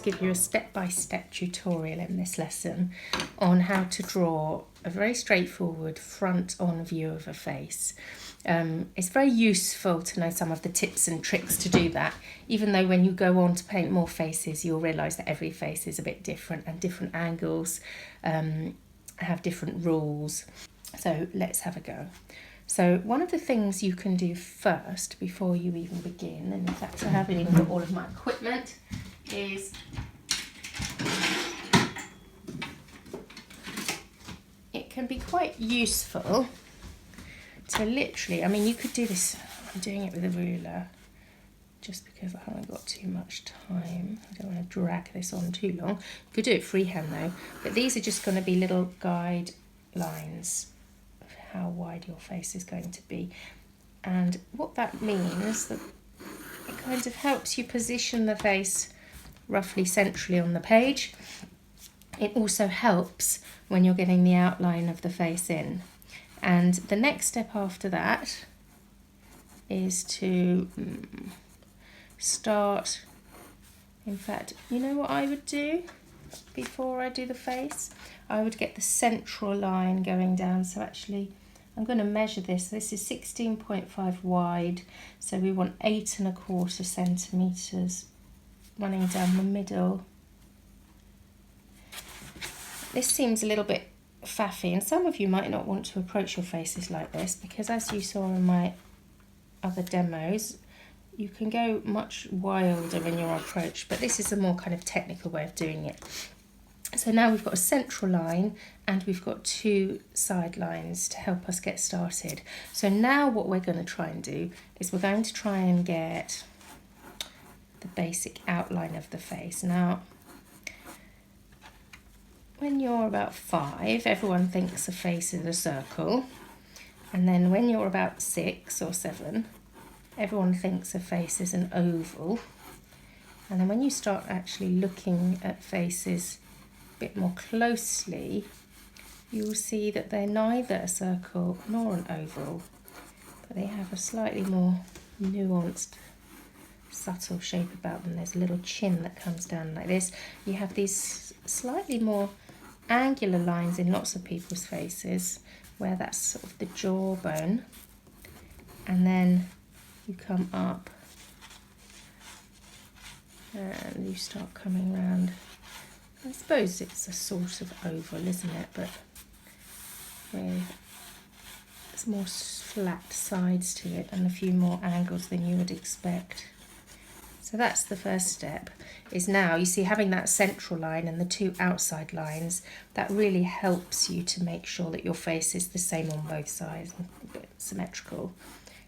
give you a step-by-step tutorial in this lesson on how to draw a very straightforward front-on view of a face. It's very useful to know some of the tips and tricks to do that, even though when you go on to paint more faces, you'll realise that every face is a bit different and different angles have different rules. So let's have a go. So one of the things you can do first before you even begin, and in fact I haven't even got all of my equipment, is it can be quite useful to literally, I mean you could do this, I'm doing it with a ruler just because I haven't got too much time. I don't want to drag this on too long. You could do it freehand though, but these are just going to be little guide lines how wide your face is going to be, and what that means that it kind of helps you position the face roughly centrally on the page. It also helps when you're getting the outline of the face in, and the next step after that is to start, in fact, you know what I would do before I do the face? I would get the central line going down. So actually I'm going to measure this. This is 16.5 wide, so we want 8¼ centimetres running down the middle. This seems a little bit faffy, and some of you might not want to approach your faces like this, because as you saw in my other demos, you can go much wilder in your approach, but this is a more kind of technical way of doing it. So now we've got a central line and we've got two side lines to help us get started. So now what we're going to try and do is we're going to try and get the basic outline of the face. Now, when you're about 5, everyone thinks a face is a circle. And then when you're about 6 or 7, everyone thinks a face is an oval. And then when you start actually looking at faces a bit more closely, you will see that they're neither a circle nor an oval, but they have a slightly more nuanced, subtle shape about them. There's a little chin that comes down like this. You have these slightly more angular lines in lots of people's faces, where that's sort of the jawbone, and then you come up and you start coming round. I suppose it's a sort of oval, isn't it? But there's more flat sides to it and a few more angles than you would expect. So that's the first step, is now you see having that central line and the two outside lines, that really helps you to make sure that your face is the same on both sides, a bit symmetrical.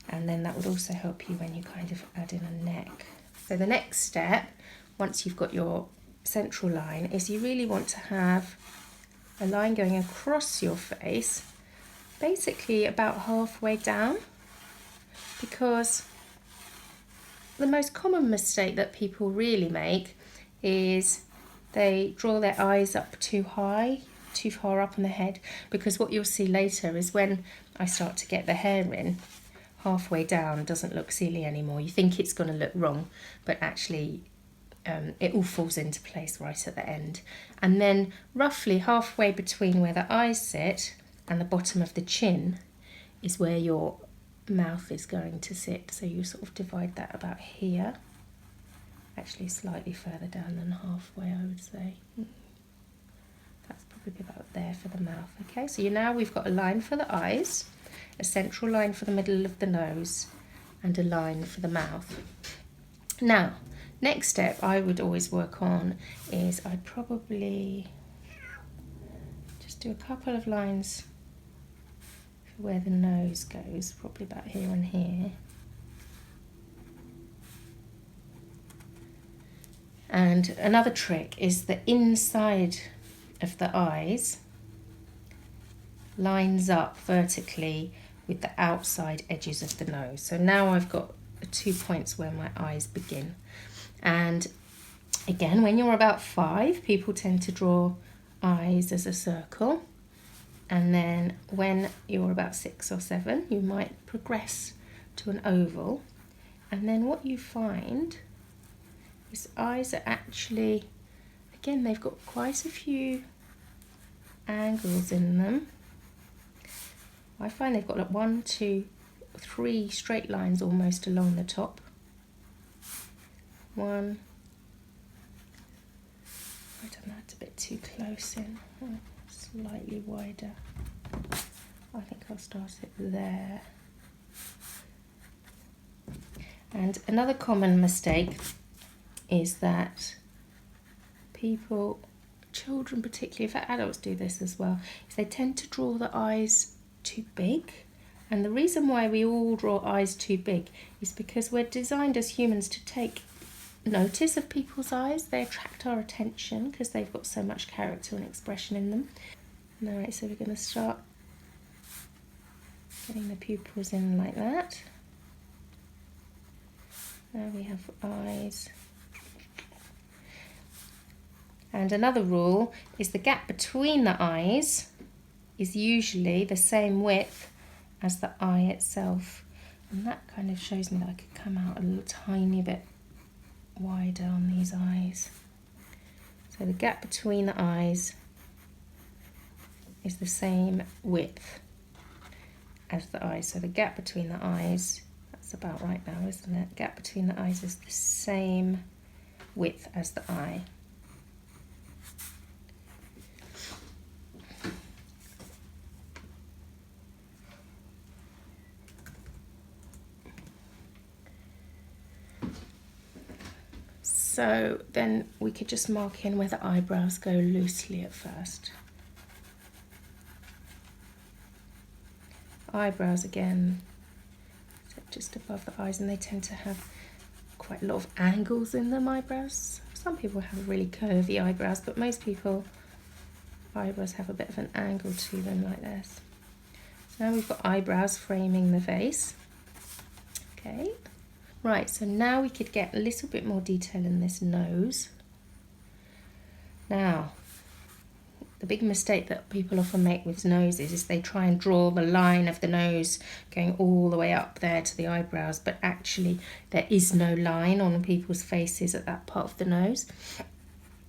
And then that would also help you when you kind of add in a neck. So the next step, once you've got your central line, is you really want to have a line going across your face, basically about halfway down, because the most common mistake that people really make is they draw their eyes up too high, too far up on the head, because what you'll see later is when I start to get the hair in, halfway down doesn't look silly anymore. You think it's going to look wrong, but actually it all falls into place right at the end. And then roughly halfway between where the eyes sit and the bottom of the chin is where your mouth is going to sit. So you sort of divide that about here, actually slightly further down than halfway, I would say. That's probably about there for the mouth. Okay, so now we've got a line for the eyes, a central line for the middle of the nose, and a line for the mouth. Now, next step I would always work on is I'd probably just do a couple of lines for where the nose goes, probably about here and here. And another trick is the inside of the eyes lines up vertically with the outside edges of the nose. So now I've got 2 points where my eyes begin. And again, when you're about 5, people tend to draw eyes as a circle. And then when you're about 6 or 7, you might progress to an oval. And then what you find is eyes are actually Again, they've got quite a few angles in them. I find they've got like 1, 2, 3 straight lines almost along the top. 1. I don't know, it's a bit too close in. Slightly wider. I think I'll start it there. And another common mistake is that people, children particularly, in fact adults do this as well, is they tend to draw the eyes too big. And the reason why we all draw eyes too big is because we're designed as humans to take notice of people's eyes. They attract our attention because they've got so much character and expression in them. Alright, so we're going to start getting the pupils in like that. Now we have eyes. And another rule is the gap between the eyes is usually the same width as the eye itself. And that kind of shows me that I could come out a little tiny bit wider on these eyes. So the gap between the eyes is the same width as the eyes. So the gap between the eyes, that's about right now, isn't it? Gap between the eyes is the same width as the eye. So then we could just mark in where the eyebrows go loosely at first. Eyebrows again, just above the eyes, and they tend to have quite a lot of angles in them, eyebrows. Some people have really curvy eyebrows, but most people, eyebrows have a bit of an angle to them like this. So now we've got eyebrows framing the face. Okay. Right, so now we could get a little bit more detail in this nose. Now, the big mistake that people often make with noses is they try and draw the line of the nose going all the way up there to the eyebrows, but actually there is no line on people's faces at that part of the nose.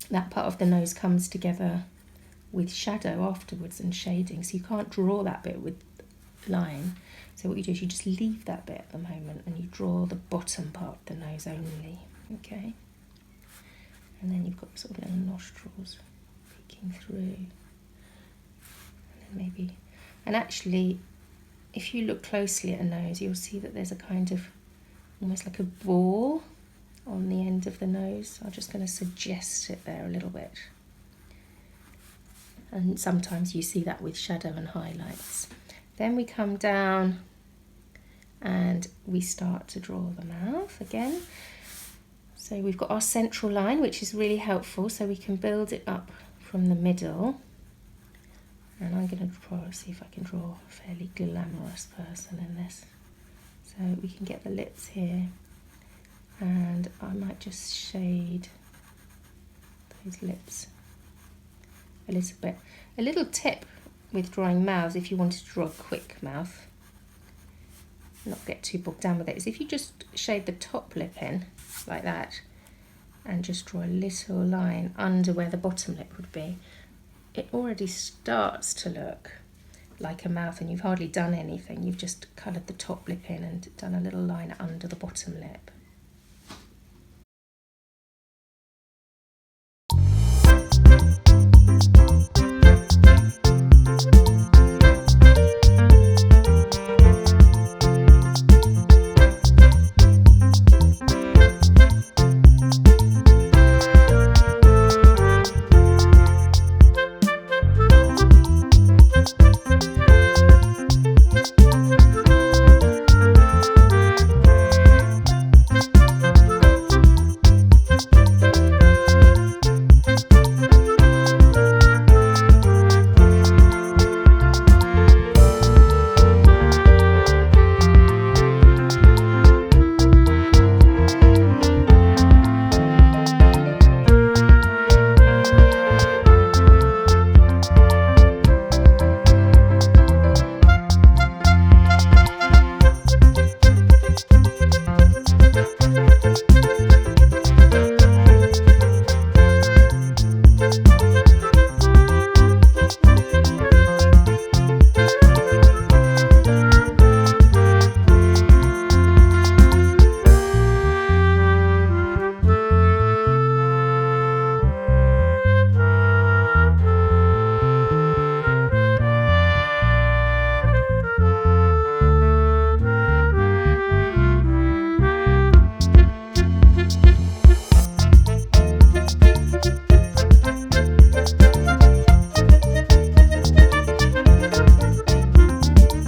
That part of the nose comes together with shadow afterwards and shading, so you can't draw that bit with line. So what you do is you just leave that bit at the moment and you draw the bottom part of the nose only, okay? And then you've got sort of little nostrils peeking through. And then maybe, and actually, if you look closely at a nose, you'll see that there's a kind of, almost like a ball on the end of the nose. I'm just going to suggest it there a little bit. And sometimes you see that with shadow and highlights. Then we come down and we start to draw the mouth again. So we've got our central line, which is really helpful, so we can build it up from the middle. And I'm going to see if I can draw a fairly glamorous person in this. So we can get the lips here, and I might just shade those lips a little bit. A little tip with drawing mouths, if you wanted to draw a quick mouth, not get too bogged down with it, is if you just shade the top lip in like that and just draw a little line under where the bottom lip would be, it already starts to look like a mouth, and you've hardly done anything. You've just coloured the top lip in and done a little line under the bottom lip.